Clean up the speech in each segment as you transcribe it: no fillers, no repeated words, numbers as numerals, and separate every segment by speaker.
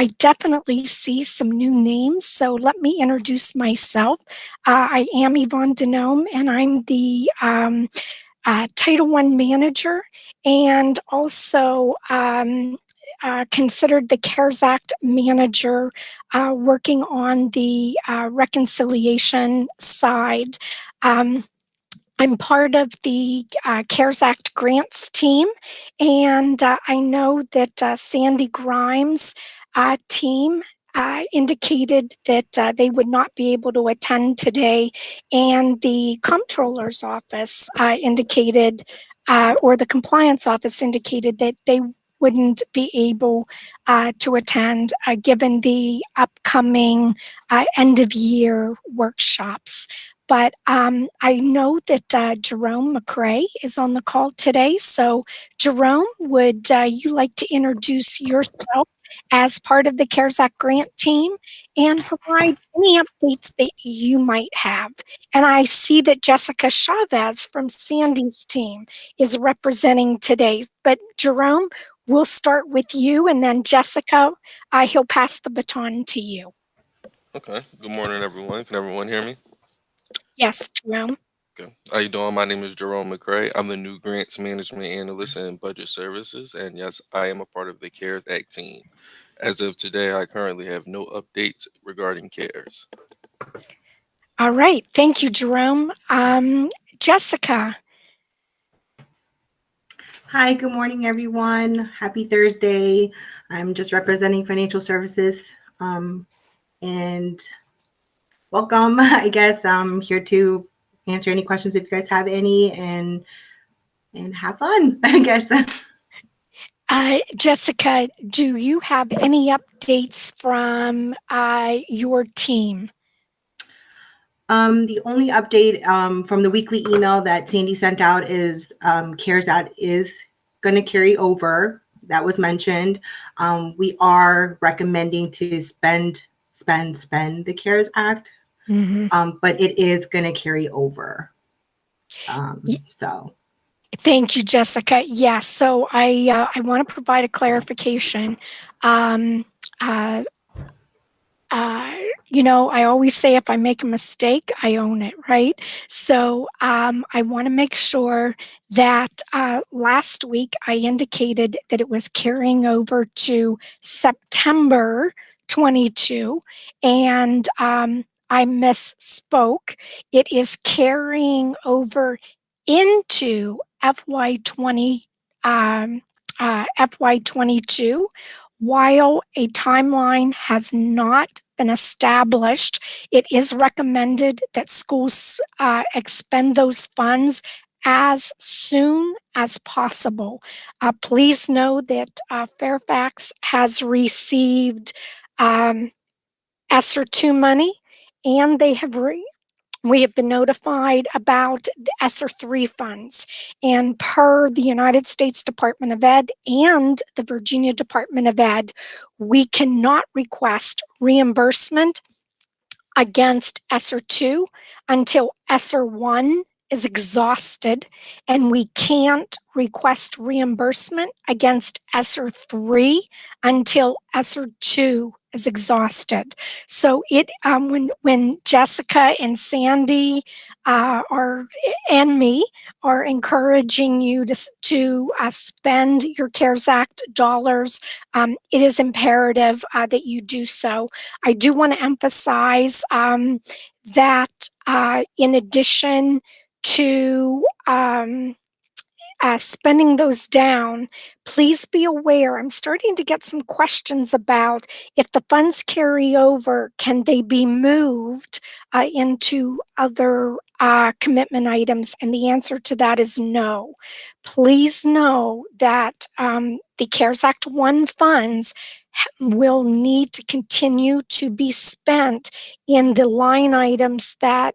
Speaker 1: I definitely see some new names, so let me introduce myself. I am Yvonne Denome, and I'm the Title I manager and also considered the CARES Act manager working on the reconciliation side. Um, I'm part of the CARES Act grants team, and I know that Sandy Grimes' team indicated that they would not be able to attend today, and the comptroller's office indicated, or the compliance office indicated that they wouldn't be able to attend given the upcoming end of year workshops. But I know that Jerome McCray is on the call today. So, Jerome, would you like to introduce yourself as part of the CARES Act grant team and provide any updates that you might have? And I see that Jessica Chavez from Sandy's team is representing today. But, Jerome, we'll start with you, and then Jessica, he'll pass the baton to you.
Speaker 2: Okay. Good morning, everyone. Can everyone hear me?
Speaker 1: Yes, Jerome.
Speaker 2: Okay. How you doing? My name is Jerome McCray. I'm the new Grants Management Analyst in Budget Services, and yes, I am a part of the CARES Act team. As of today, I currently have no updates regarding CARES.
Speaker 1: All right. Thank you, Jerome. Jessica.
Speaker 3: Hi, good morning, everyone. Happy Thursday. I'm just representing financial services. And welcome. I guess I'm here to answer any questions if you guys have any and have fun, I guess.
Speaker 1: Jessica, do you have any updates from your team?
Speaker 3: The only update from the weekly email that Sandy sent out is CARES Act is going to carry over. That was mentioned. We are recommending to spend the CARES Act, but it is going to carry over. So.
Speaker 1: Thank you, Jessica. Yes, so I want to provide a clarification. Um, uh, I always say if I make a mistake, I own it, right? So I want to make sure that last week I indicated that it was carrying over to September 22, and I misspoke. It is carrying over into FY20, FY22, while a timeline has not been established. It is recommended that schools expend those funds as soon as possible. Please know that Fairfax has received ESSER 2 money, and we have been notified about the ESSER 3 funds. And per the United States Department of Ed and the Virginia Department of Ed, we cannot request reimbursement against ESSER 2 until ESSER 1 is exhausted, and we can't request reimbursement against ESSER 3 until ESSER 2 is exhausted. So when Jessica and Sandy and me are encouraging you to spend your CARES Act dollars, it is imperative that you do so. I do want to emphasize that in addition to spending those down, please be aware, I'm starting to get some questions about if the funds carry over, can they be moved into other commitment items? And the answer to that is no. Please know that the CARES Act 1 funds will need to continue to be spent in the line items that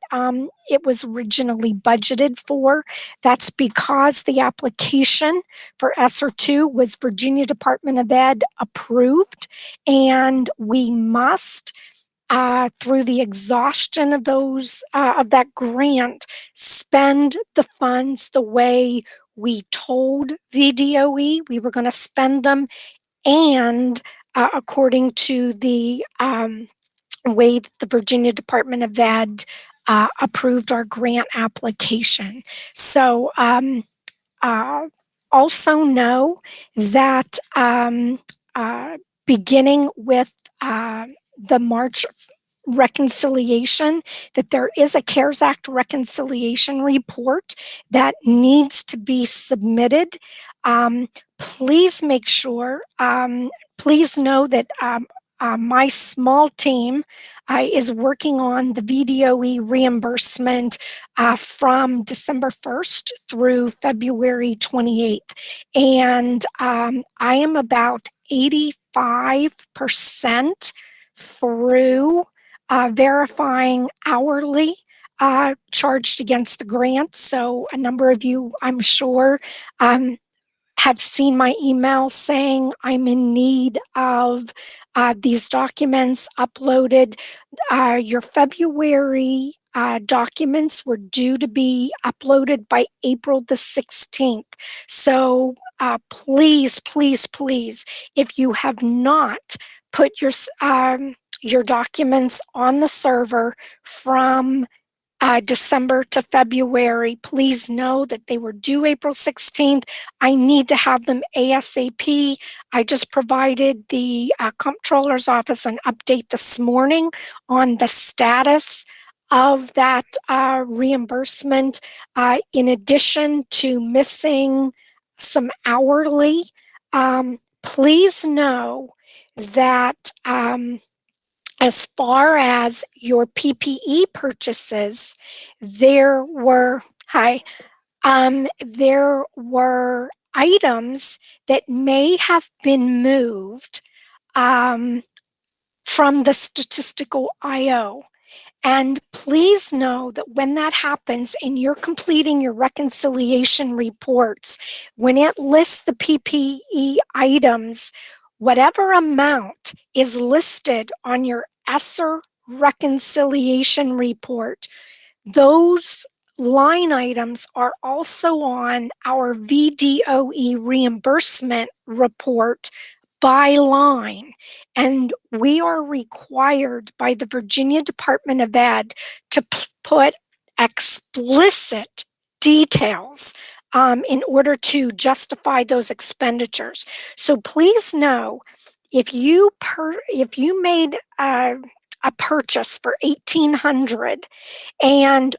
Speaker 1: it was originally budgeted for. That's because the application for ESSER 2 was Virginia Department of Ed approved, and we must through the exhaustion of that grant, spend the funds the way we told VDOE we were going to spend them, and according to the way that the Virginia Department of Ed approved our grant application. So also know that beginning with the March reconciliation, that there is a CARES Act reconciliation report that needs to be submitted. Please make sure, please know that my small team is working on the VDOE reimbursement from December 1st through February 28th. And I am about 85% through verifying hourly charged against the grant. So a number of you, I'm sure, have seen my email saying I'm in need of these documents uploaded. Your February documents were due to be uploaded by April the 16th. So please, please, please, if you have not put your documents on the server from December to February, please know that they were due April 16th. I need to have them ASAP. I just provided the comptroller's office an update this morning on the status of that reimbursement, in addition to missing some hourly. Please know that as far as your PPE purchases, there were there were items that may have been moved from the statistical IO. And please know that when that happens and you're completing your reconciliation reports, when it lists the PPE items, whatever amount is listed on your ESSER reconciliation report, those line items are also on our VDOE reimbursement report by line. And we are required by the Virginia Department of Ed to put explicit details in order to justify those expenditures. So please know, if you made a purchase for $1,800 and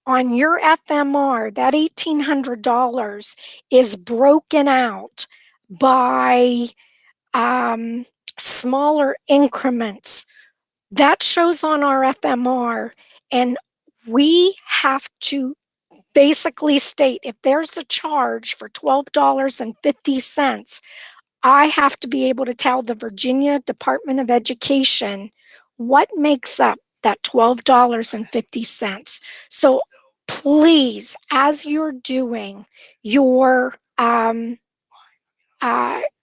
Speaker 1: on your FMR, that $1,800 is broken out by smaller increments, that shows on our FMR, and we have to basically state, if there's a charge for $12.50, I have to be able to tell the Virginia Department of Education what makes up that $12.50. So please, as you're doing your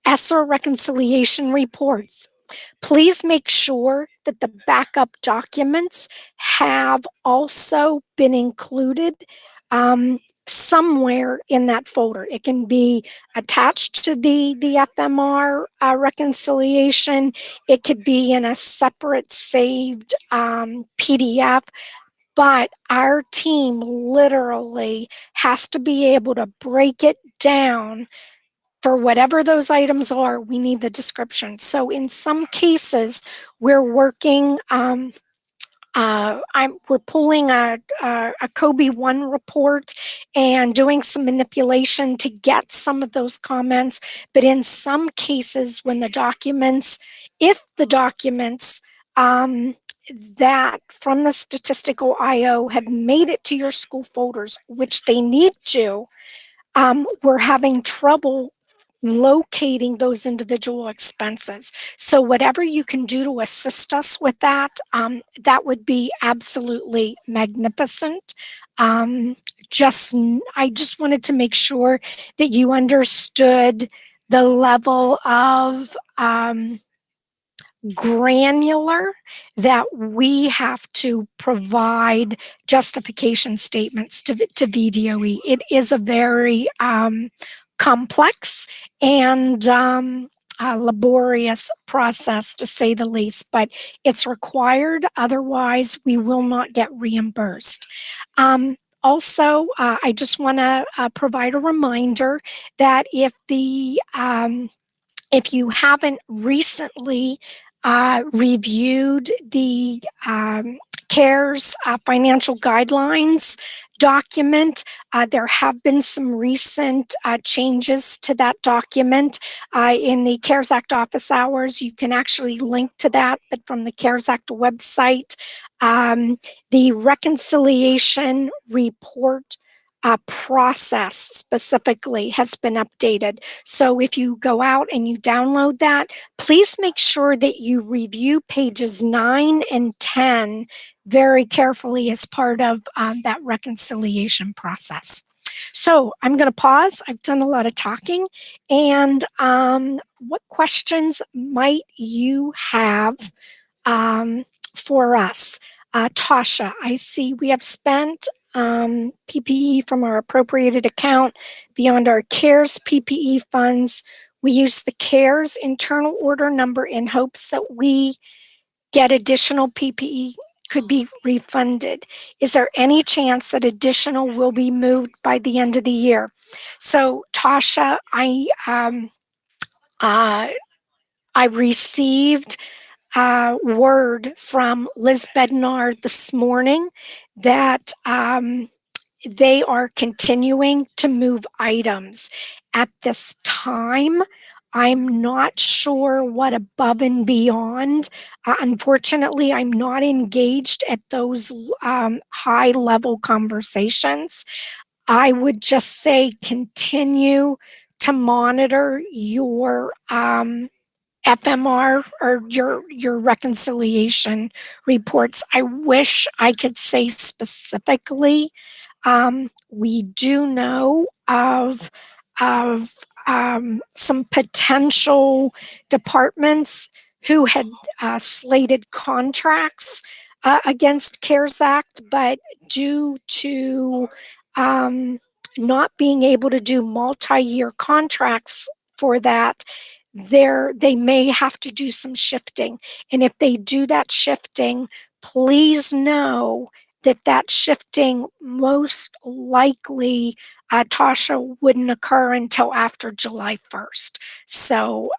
Speaker 1: ESSER reconciliation reports, please make sure that the backup documents have also been included somewhere in that folder. It can be attached to the FMR reconciliation. It could be in a separate saved PDF. But our team literally has to be able to break it down. For whatever those items are, we need the description. So in some cases, we're working, we're pulling a COBE 1 report and doing some manipulation to get some of those comments. But in some cases, when the documents, if the documents that from the statistical IO have made it to your school folders, which they need to, we're having trouble locating those individual expenses. So whatever you can do to assist us with that, that would be absolutely magnificent. I just wanted to make sure that you understood the level of granular that we have to provide justification statements to VDOE. It is a very complex and laborious process, to say the least, but it's required. Otherwise, we will not get reimbursed. Also, I just want to provide a reminder that if you haven't recently reviewed the CARES financial guidelines document, there have been some recent changes to that document. In the CARES Act office hours, you can actually link to that, but from the CARES Act website, the reconciliation report process specifically has been updated. So if you go out and you download that, please make sure that you review pages 9 and 10 very carefully as part of that reconciliation process. So I'm going to pause. I've done a lot of talking. And what questions might you have for us? Tasha, I see we have spent PPE from our appropriated account beyond our CARES PPE funds. We use the CARES internal order number in hopes that we get additional PPE could be refunded. Is there any chance that additional will be moved by the end of the year? So Tasha, I received word from Liz Bednar this morning that they are continuing to move items. At this time, I'm not sure what above and beyond. Unfortunately, I'm not engaged at those high level conversations. I would just say continue to monitor your FMR or your reconciliation reports. I wish I could say specifically. We do know of some potential departments who had slated contracts against CARES Act, but due to not being able to do multi-year contracts for that, they may have to do some shifting. And if they do that shifting, please know that that shifting most likely, Tasha, wouldn't occur until after July 1st. So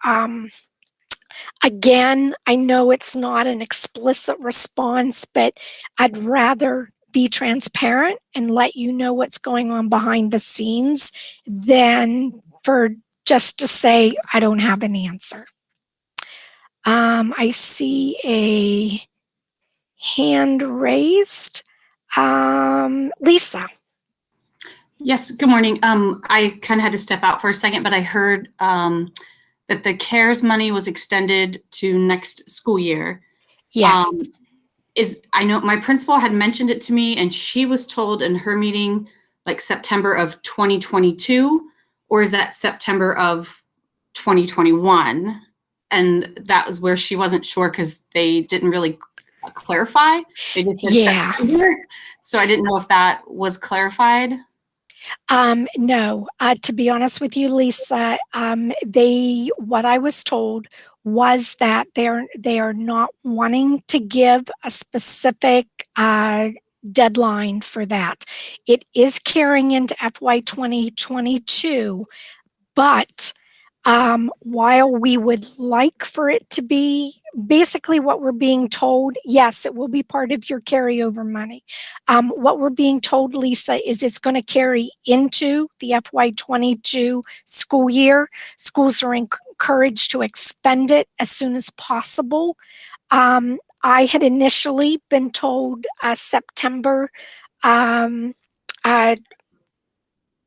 Speaker 1: again, I know it's not an explicit response, but I'd rather be transparent and let you know what's going on behind the scenes than for just to say I don't have an answer. I see a hand raised. Lisa.
Speaker 4: Yes, good morning. I kind of had to step out for a second, but I heard that the CARES money was extended to next school year.
Speaker 1: Yes.
Speaker 4: I know my principal had mentioned it to me, and she was told in her meeting like September of 2022, or is that September of 2021? And that was where she wasn't sure because they didn't really clarify. They just said September. So I didn't know if that was clarified.
Speaker 1: No, to be honest with you, Lisa, what I was told was that they are not wanting to give a specific deadline for that. It is carrying into FY 2022, but while we would like for it to be basically what we're being told, yes, it will be part of your carryover money. What we're being told, Lisa, is it's going to carry into the FY 22 school year. Schools are encouraged to expend it as soon as possible. I had initially been told September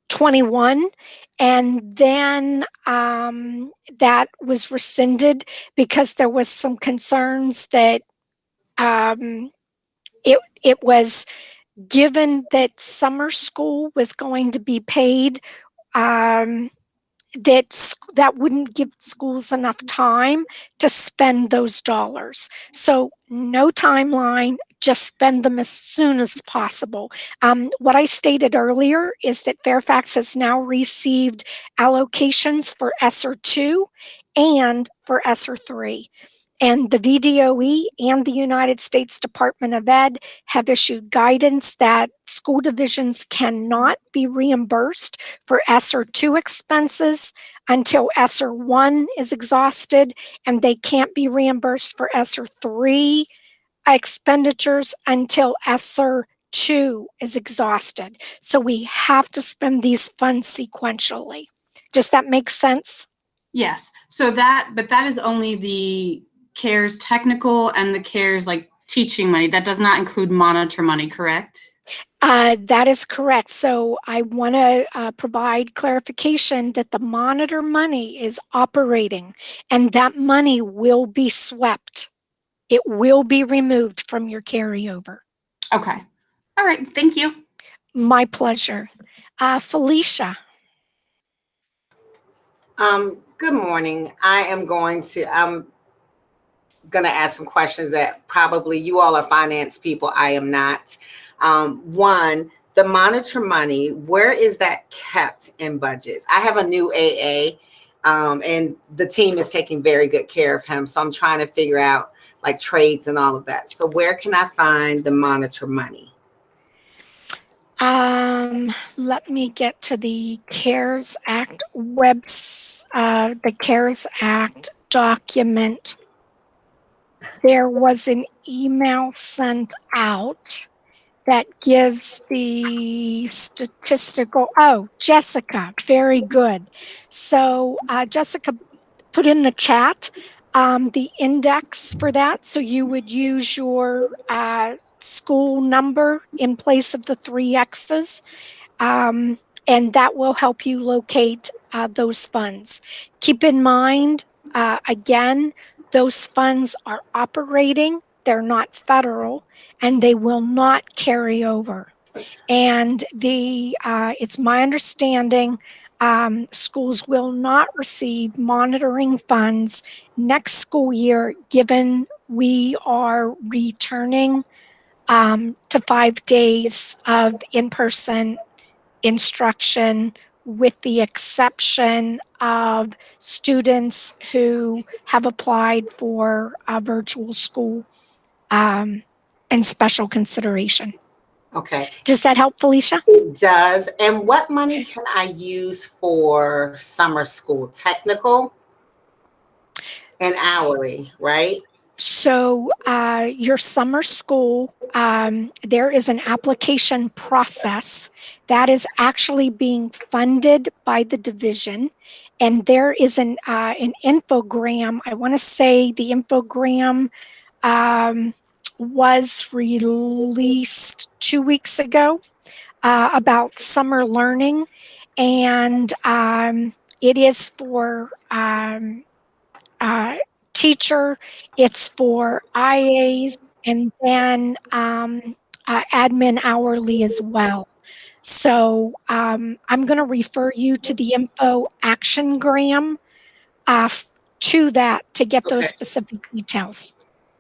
Speaker 1: 21, and then that was rescinded because there was some concerns that it was given that summer school was going to be paid, that wouldn't give schools enough time to spend those dollars. So no timeline, just spend them as soon as possible. What I stated earlier is that Fairfax has now received allocations for ESSER 2, and for ESSER 3. And the VDOE and the United States Department of Ed have issued guidance that school divisions cannot be reimbursed for ESSER 2 expenses until ESSER 1 is exhausted, and they can't be reimbursed for ESSER 3 expenditures until ESSER 2 is exhausted. So we have to spend these funds sequentially. Does that make sense?
Speaker 4: Yes. So but that is only the CARES technical and the CARES like teaching money. That does not include monitor money, correct?
Speaker 1: That is correct. So I want to provide clarification that the monitor money is operating, and that money will be swept. It will be removed from your carryover.
Speaker 4: Okay. All right. Thank you.
Speaker 1: My pleasure. Felicia.
Speaker 5: Good morning. I'm gonna ask some questions that probably you all are finance people. I am not. One, the monitor money, where is that kept in budgets? I have a new AA, and the team is taking very good care of him. So I'm trying to figure out like trades and all of that. So where can I find the monitor money?
Speaker 1: Let me get to the CARES Act the CARES Act document. There was an email sent out that gives the statistical, Jessica, very good. So Jessica put in the chat the index for that. So you would use your school number in place of the 3 X's. And that will help you locate those funds. Keep in mind, again, those funds are operating, they're not federal, and they will not carry over. And it's my understanding schools will not receive monitoring funds next school year, given we are returning to 5 days of in-person instruction, with the exception of students who have applied for a virtual school and special consideration.
Speaker 5: Okay.
Speaker 1: Does that help, Felicia?
Speaker 5: It does. And what money can I use for summer school? Technical and hourly, right?
Speaker 1: So your summer school, there is an application process that is actually being funded by the division. And there is an infogram. I want to say the infogram was released 2 weeks ago about summer learning. And it is for teacher, it's for IAs, and then admin hourly as well. So I'm going to refer you to the info actiongram to that to get those specific details.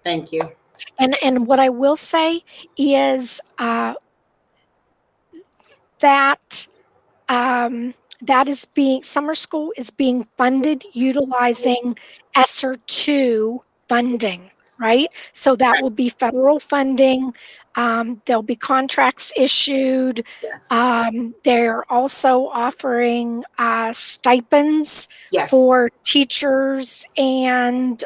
Speaker 5: Thank you.
Speaker 1: And what I will say is that summer school is being funded utilizing ESSER 2 funding, right? So that will be federal funding. There'll be contracts issued.
Speaker 5: Yes.
Speaker 1: They're also offering stipends
Speaker 5: Yes.
Speaker 1: for teachers and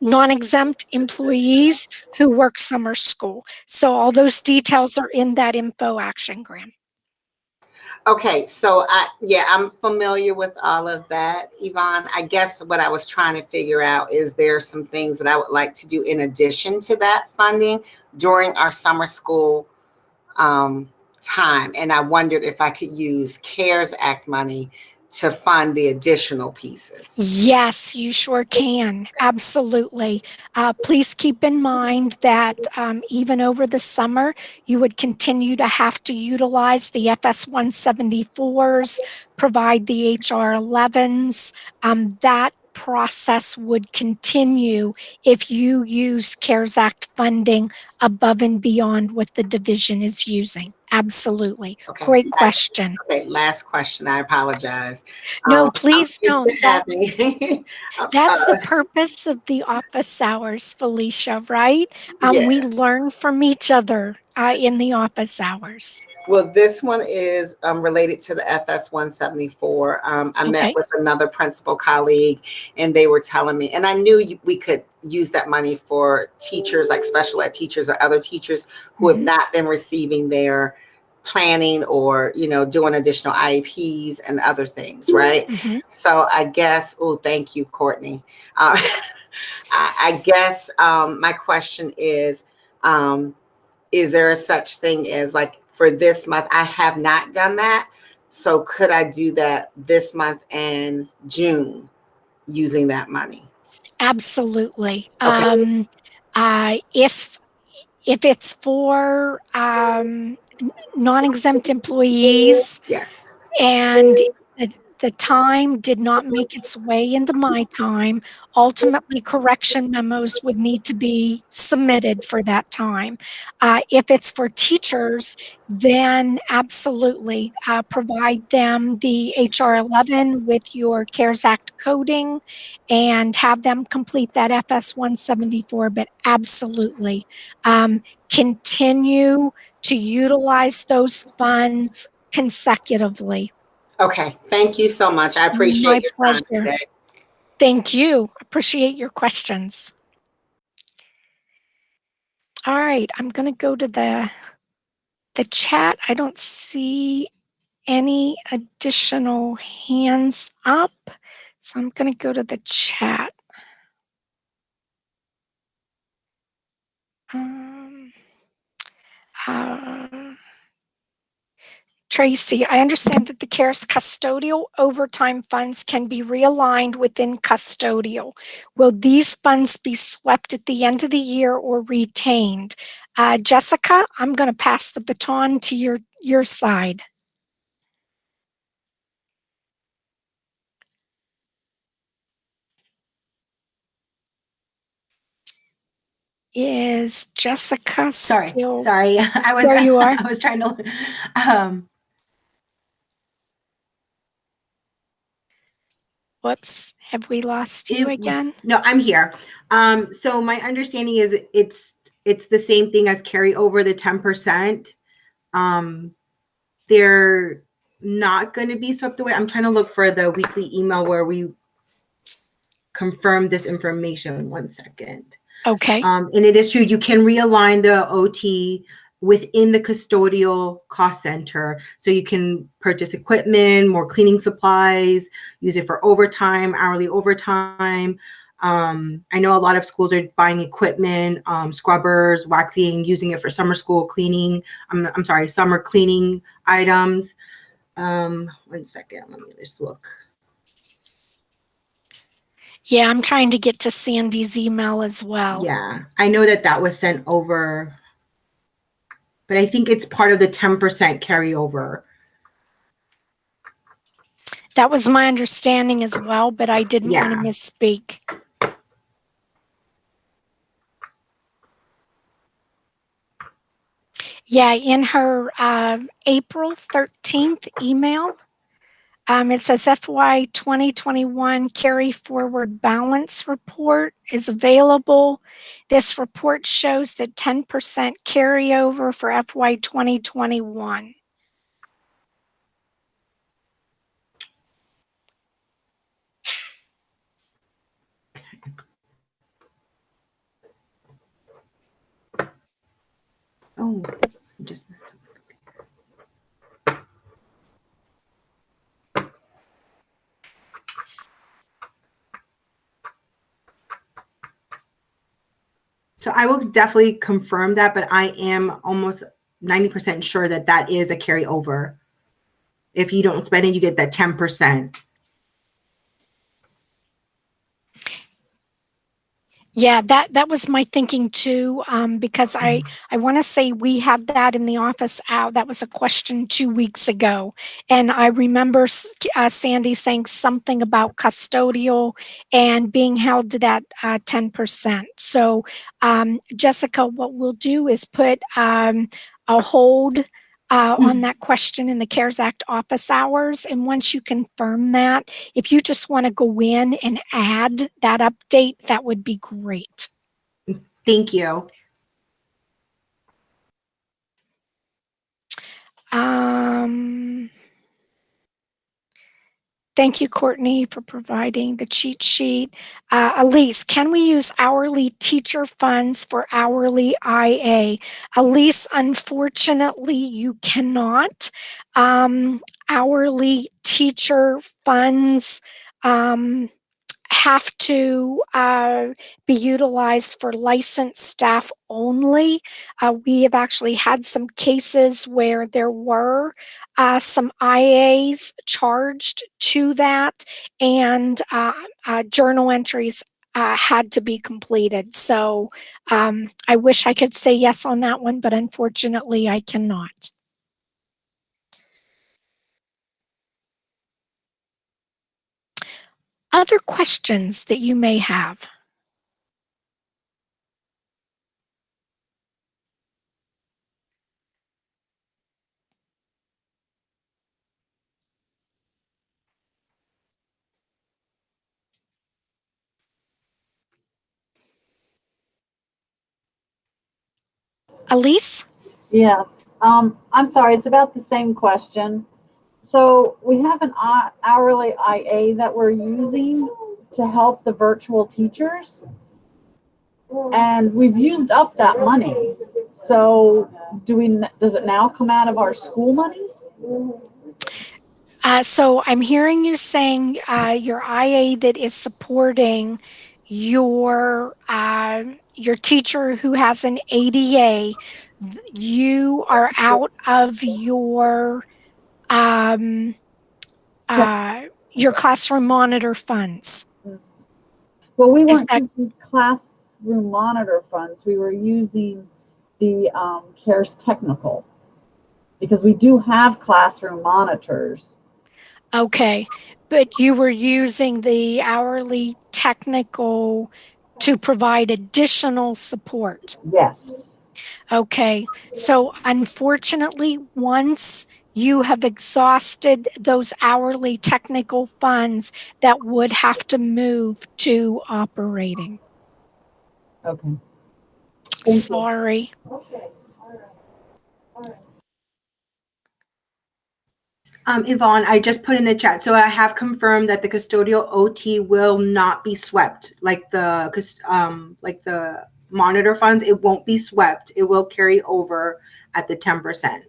Speaker 1: non-exempt employees who work summer school. So all those details are in that info actiongram.
Speaker 5: Okay, so I'm familiar with all of that, Yvonne. I guess what I was trying to figure out is there some things that I would like to do in addition to that funding during our summer school time. And I wondered if I could use CARES Act money to fund the additional pieces.
Speaker 1: Yes, you sure can. Absolutely. Please keep in mind that even over the summer, you would continue to have to utilize the FS 174s, provide the HR 11s. That process would continue if you use CARES Act funding above and beyond what the division is using. Absolutely.
Speaker 5: Okay.
Speaker 1: Great question.
Speaker 5: Okay, last question. I apologize.
Speaker 1: No,
Speaker 5: I'm
Speaker 1: please
Speaker 5: used to
Speaker 1: don't.
Speaker 5: having,
Speaker 1: That's the purpose of the office hours, Felicia, right?
Speaker 5: yeah.
Speaker 1: We learn from each other in the office hours.
Speaker 5: Well, this one is related to the FS 174. I met
Speaker 1: Okay.
Speaker 5: with another principal colleague, and they were telling me, and I knew we could use that money for teachers, like special ed teachers or other teachers who have
Speaker 1: Mhm.
Speaker 5: not been receiving their planning or, doing additional IEPs and other things, right?
Speaker 1: Mhm.
Speaker 5: So I guess, oh, thank you, Courtney. Uh, I guess my question is there a such thing as, like, for this month, I have not done that. So could I do that this month and June using that money?
Speaker 1: Absolutely.
Speaker 5: Okay.
Speaker 1: If it's for non-exempt employees
Speaker 5: Yes.
Speaker 1: and the time did not make its way into my time, ultimately correction memos would need to be submitted for that time. If it's for teachers, then absolutely provide them the HR 11 with your CARES Act coding and have them complete that FS 174. But absolutely continue to utilize those funds consecutively.
Speaker 5: Okay. Thank you so much. I appreciate
Speaker 1: My
Speaker 5: your time
Speaker 1: pleasure.
Speaker 5: today.
Speaker 1: Thank you. Appreciate your questions. All right, I'm going to go to the chat. I don't see any additional hands up, so I'm going to go to the chat. Um, uh, Tracy, I understand that the CARES custodial overtime funds can be realigned within custodial. Will these funds be swept at the end of the year or retained? Jessica, I'm going to pass the baton to your side. Is Jessica still?
Speaker 3: Sorry. I was
Speaker 1: There you are.
Speaker 3: I was trying to
Speaker 1: Whoops, have we lost you again?
Speaker 3: no, I'm here. So my understanding is it's the same thing as carryover, the 10%. They're not going to be swept away. I'm trying to look for the weekly email where we confirm this information. 1 second.
Speaker 1: Okay.
Speaker 3: And it is true, you can realign the OT within the custodial cost center. So you can purchase equipment, more cleaning supplies, use it for overtime, hourly overtime. I know a lot of schools are buying equipment, scrubbers, waxing, using it for summer school cleaning. I'm sorry, summer cleaning items. 1 second, let me just look.
Speaker 1: Yeah, I'm trying to get to Sandy's email as well.
Speaker 3: Yeah, I know that was sent over, but I think it's part of the 10% carryover.
Speaker 1: That was my understanding as well, but I didn't want to misspeak. Yeah, in her April 13th email, it says FY 2021 carry forward balance report is available. This report shows that 10% carryover for FY 2021.
Speaker 3: Oh, just messed up. So I will definitely confirm that, but I am almost 90% sure that is a carryover. If you don't spend it, you get that 10%.
Speaker 1: Yeah, that was my thinking too, because I want to say we had that in the office out. That was a question 2 weeks ago, and I remember Sandy saying something about custodial and being held to that 10%. So, Jessica, what we'll do is put a hold on that question in the CARES Act office hours. And once you confirm that, if you just want to go in and add that update, that would be great.
Speaker 3: Thank you.
Speaker 1: Thank you, Courtney, for providing the cheat sheet. Elise, can we use hourly teacher funds for hourly IA? Elise, unfortunately, you cannot. Hourly teacher funds have to be utilized for licensed staff only. We have actually had some cases where there were some IAs charged to that, and journal entries had to be completed. So I wish I could say yes on that one, but unfortunately I cannot. Other questions that you may have? Elise?
Speaker 6: Yes. I'm sorry, it's about the same question. So we have an hourly IA that we're using to help the virtual teachers. And we've used up that money. So does it now come out of our school money?
Speaker 1: So I'm hearing you saying your IA that is supporting your teacher who has an ADA, you are out of um, your classroom monitor funds.
Speaker 6: Well, we
Speaker 1: Is
Speaker 6: weren't
Speaker 1: that
Speaker 6: using classroom monitor funds. We were using the CARES technical, because we do have classroom monitors.
Speaker 1: okay? But you were using the hourly technical to provide additional support.
Speaker 6: Yes.
Speaker 1: Okay, so unfortunately, once you have exhausted those hourly technical funds, that would have to move to operating.
Speaker 6: Okay. Thank you.
Speaker 1: Sorry.
Speaker 3: Yvonne, I just put in the chat. So I have confirmed that the custodial OT will not be swept, like the monitor funds. It won't be swept. It will carry over at the 10%.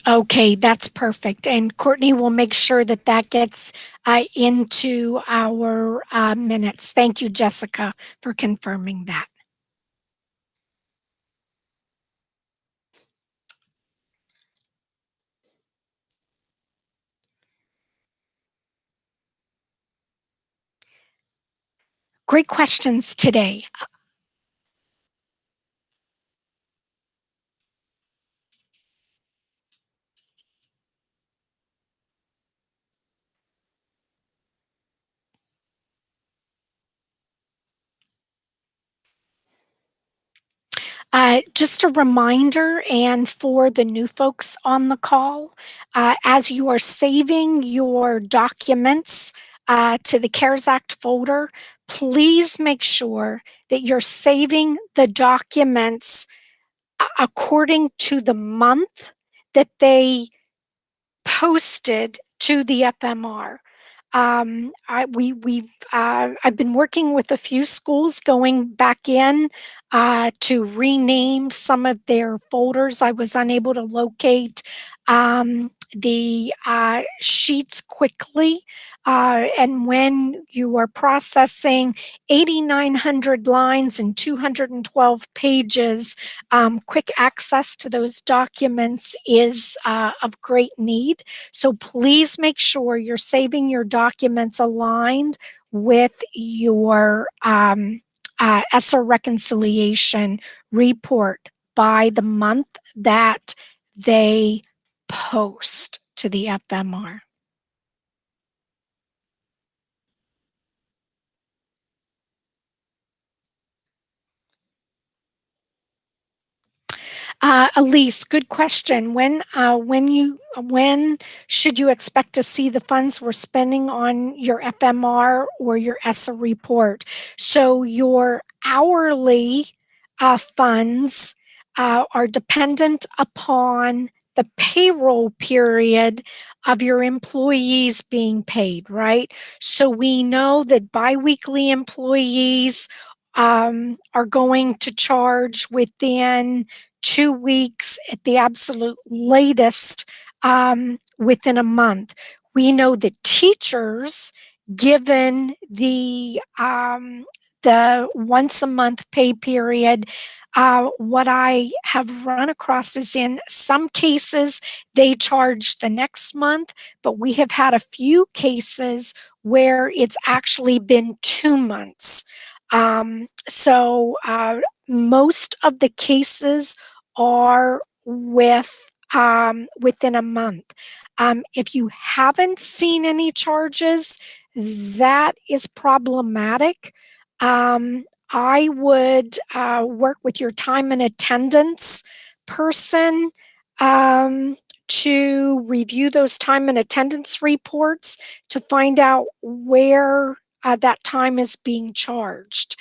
Speaker 1: Okay, that's perfect. And Courtney will make sure that that gets into our minutes. Thank you, Jessica, for confirming that. Great questions today. Just a reminder, and for the new folks on the call, as you are saving your documents to the CARES Act folder, please make sure that you're saving the documents according to the month that they posted to the FMR. I've been working with a few schools going back in to rename some of their folders. I was unable to locate the sheets quickly. And when you are processing 8,900 lines and 212 pages, quick access to those documents is of great need. So please make sure you're saving your documents aligned with your ESSER reconciliation report by the month that they post to the FMR. Elise, good question. When should you expect to see the funds we're spending on your FMR or your ESSA report? So your hourly funds are dependent upon the payroll period of your employees being paid, right? So we know that biweekly employees are going to charge within 2 weeks at the absolute latest, within a month. We know that teachers, given the once a month pay period, what I have run across is in some cases they charge the next month, but we have had a few cases where it's actually been 2 months. Most of the cases are within a month. If you haven't seen any charges, that is problematic. I would work with your time and attendance person to review those time and attendance reports to find out where that time is being charged.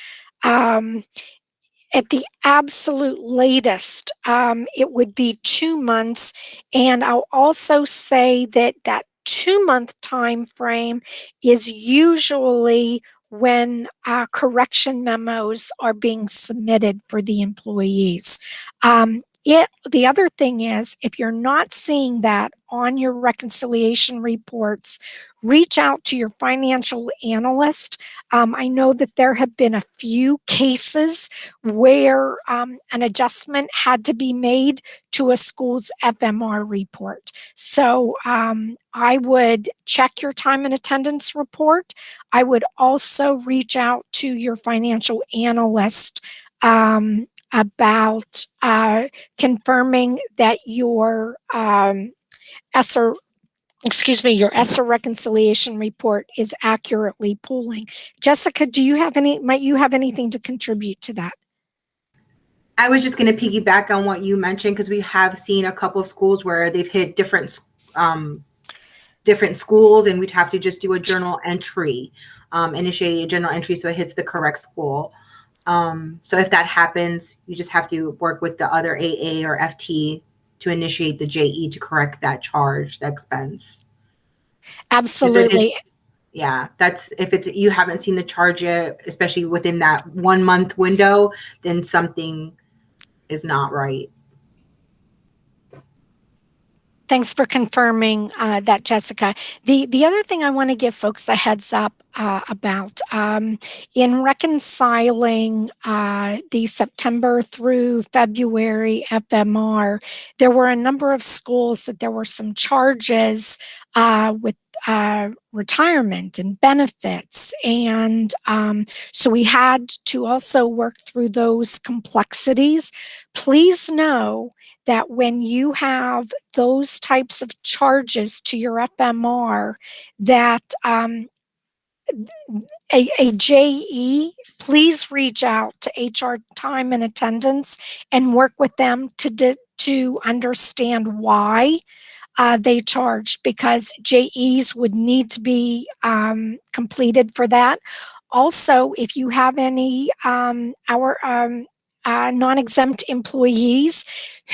Speaker 1: At the absolute latest, it would be 2 months. And I'll also say that that 2 month time frame is usually when correction memos are being submitted for the employees. The other thing is, if you're not seeing that on your reconciliation reports, reach out to your financial analyst. I know that there have been a few cases where an adjustment had to be made to a school's FMR report. So I would check your time and attendance report. I would also reach out to your financial analyst about confirming that your ESSER your ESSER reconciliation report is accurately pulling. Jessica, might you have anything to contribute to that?
Speaker 3: I was just going to piggyback on what you mentioned, because we have seen a couple of schools where they've hit different schools, and we'd have to just do a journal entry, initiate a journal entry so it hits the correct school. So if that happens, you just have to work with the other AA or FT to initiate the JE to correct that charge, that expense.
Speaker 1: Absolutely.
Speaker 3: Yeah, that's if you haven't seen the charge yet, especially within that 1 month window, then something is not right.
Speaker 1: Thanks for confirming that, Jessica. The other thing I want to give folks a heads up about, in reconciling the September through February FMR, there were a number of schools that there were some charges with retirement and benefits. And so we had to also work through those complexities. Please know that when you have those types of charges to your FMR, that a JE, please reach out to HR time and attendance and work with them to understand why they charge, because JEs would need to be completed for that. Also, if you have any non-exempt employees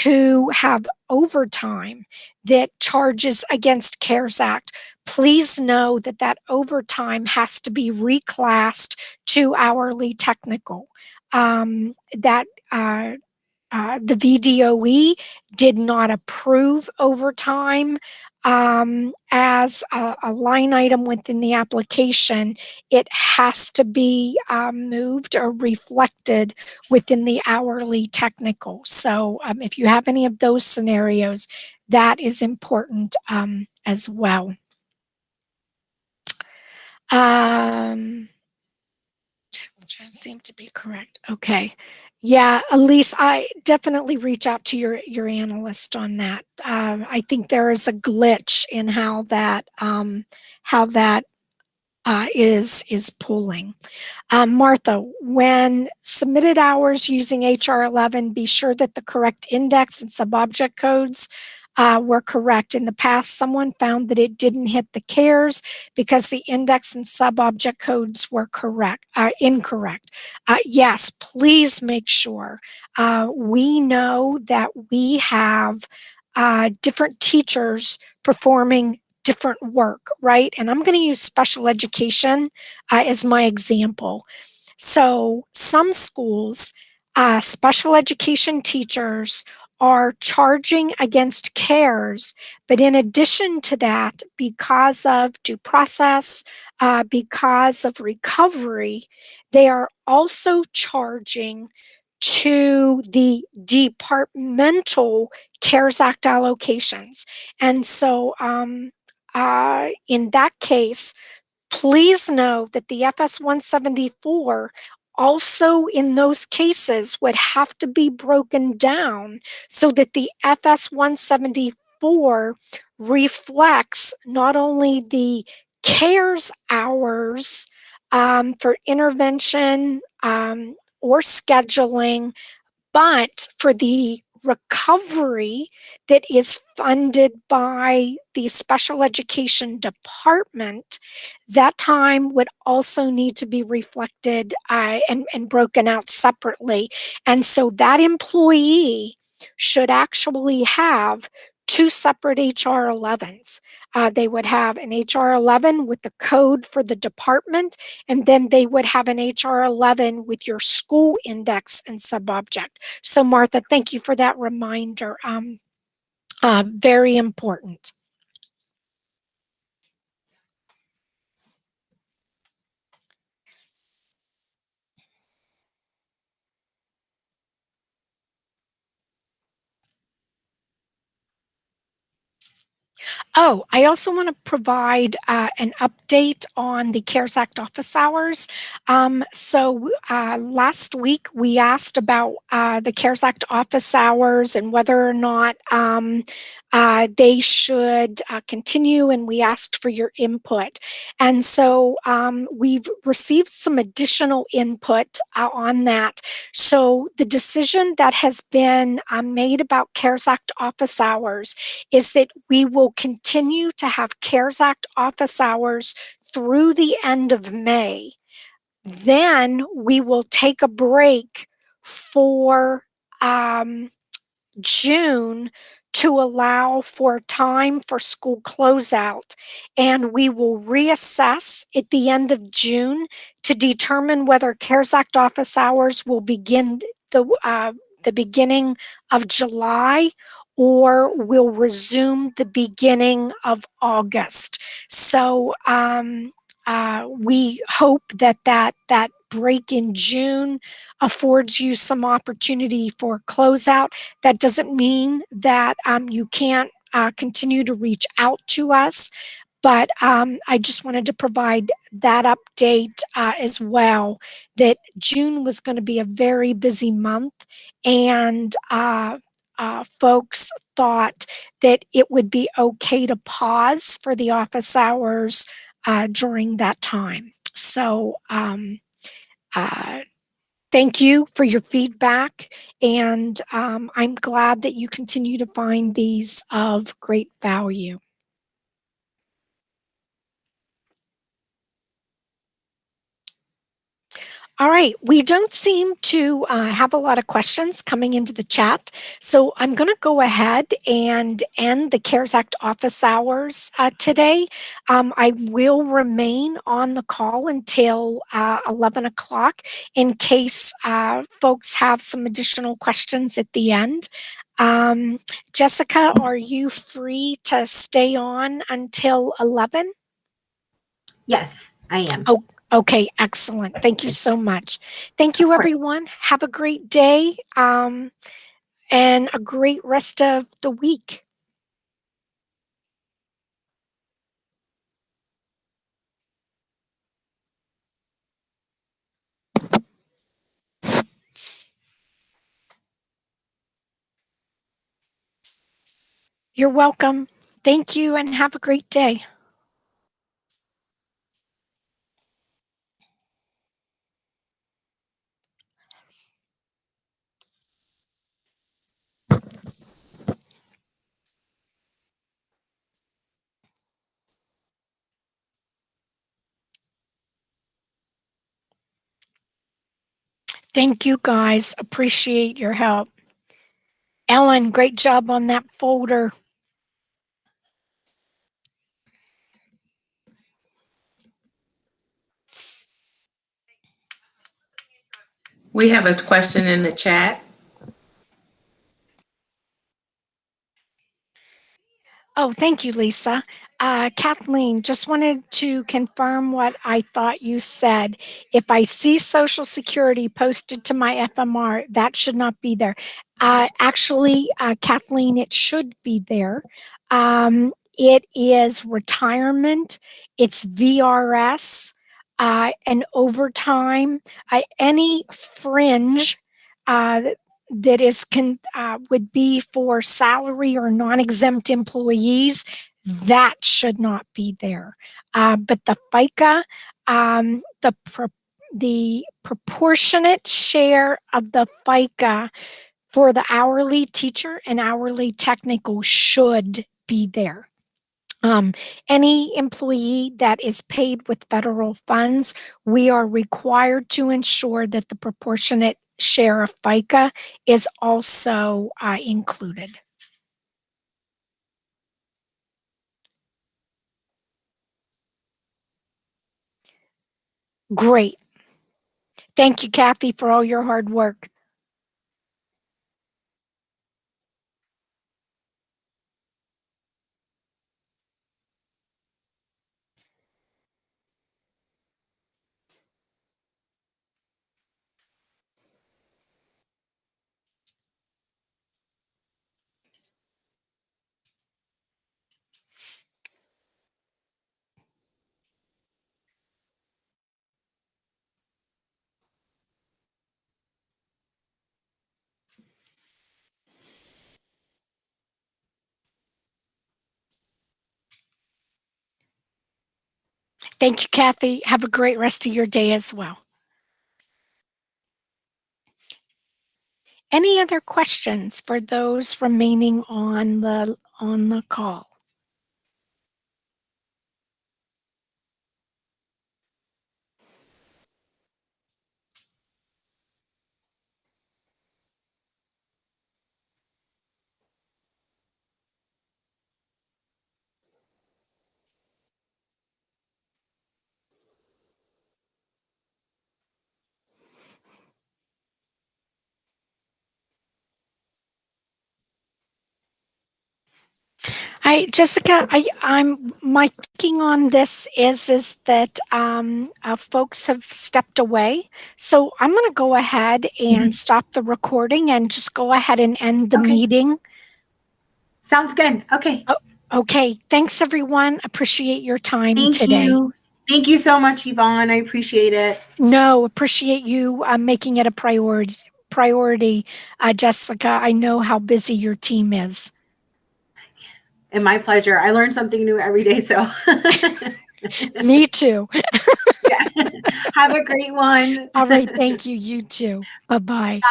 Speaker 1: who have overtime that charges against CARES Act, please know that that overtime has to be reclassed to hourly technical. The VDOE did not approve overtime as a line item within the application. It has to be moved or reflected within the hourly technical. So if you have any of those scenarios, that is important as well. Seem to be correct. Okay. Yeah, Elise, I definitely reach out to your analyst on that. I think there is a glitch in how that is pulling. Martha, when submitted hours using HR 11, be sure that the correct index and subobject codes were correct. In the past, someone found that it didn't hit the CARES because the index and subobject codes were incorrect. Yes, please make sure. We know that we have different teachers performing different work, right? And I'm going to use special education as my example. So some schools, special education teachers are charging against CARES, but in addition to that, because of due process, because of recovery, they are also charging to the departmental CARES Act allocations. And so in that case, please know that the FS 174 also in those cases would have to be broken down so that the FS 174 reflects not only the CARES hours for intervention or scheduling, but for the recovery that is funded by the special education department, that time would also need to be reflected and broken out separately. And so that employee should actually have two separate HR 11s. They would have an HR 11 with the code for the department, and then they would have an HR 11 with your school index and subobject. So Martha, thank you for that reminder. Very important. Oh, I also want to provide an update on the CARES Act office hours. Last week we asked about the CARES Act office hours and whether or not they should continue, and we asked for your input. And so we've received some additional input on that. So the decision that has been made about CARES Act office hours is that we will continue to have CARES Act office hours through the end of May. Then we will take a break for June to allow for time for school closeout. And we will reassess at the end of June to determine whether CARES Act office hours will begin the beginning of July or will resume the beginning of August. So we hope that break in June affords you some opportunity for closeout. That doesn't mean that you can't continue to reach out to us, but I just wanted to provide that update as well, that June was going to be a very busy month, and folks thought that it would be okay to pause for the office hours during that time. So thank you for your feedback, and I'm glad that you continue to find these of great value. All right, we don't seem to have a lot of questions coming into the chat, so I'm going to go ahead and end the CARES Act office hours today. I will remain on the call until 11 o'clock in case folks have some additional questions at the end. Jessica, are you free to stay on until 11?
Speaker 3: Yes, I am.
Speaker 1: Oh, okay, excellent. Thank you so much. Thank you,
Speaker 3: Of course.
Speaker 1: everyone. Have a great day and a great rest of the week. You're welcome. Thank you and have a great day. Thank you guys. Appreciate your help. Ellen, great job on that folder.
Speaker 7: We have a question in the chat.
Speaker 1: Oh, thank you, Lisa. Kathleen, just wanted to confirm what I thought you said. If I see Social Security posted to my FMR, that should not be there. Actually, Kathleen, it should be there. It is retirement, it's VRS, and overtime, any fringe that is would be for salary or non-exempt employees, that should not be there. But the FICA, the proportionate share of the FICA for the hourly teacher and hourly technical should be there. Any employee that is paid with federal funds, we are required to ensure that the proportionate share of FICA is also included. Great. Thank you, Kathy, for all your hard work. Thank you, Kathy. Have a great rest of your day as well. Any other questions for those remaining on the call? Jessica, I'm my thinking on this is that folks have stepped away, so I'm going to go ahead and stop the recording and just go ahead and end the
Speaker 3: Okay.
Speaker 1: meeting.
Speaker 3: Sounds good. Okay.
Speaker 1: Okay, thanks everyone. Appreciate your time
Speaker 3: Thank
Speaker 1: today.
Speaker 3: you. Thank you so much, Yvonne. I appreciate it.
Speaker 1: No, appreciate you making it a priority, Jessica. I know how busy your team is.
Speaker 3: And my pleasure. I learn something new every day. So
Speaker 1: Me too.
Speaker 3: yeah. Have a great one.
Speaker 1: All right, thank you. You too. Bye-bye.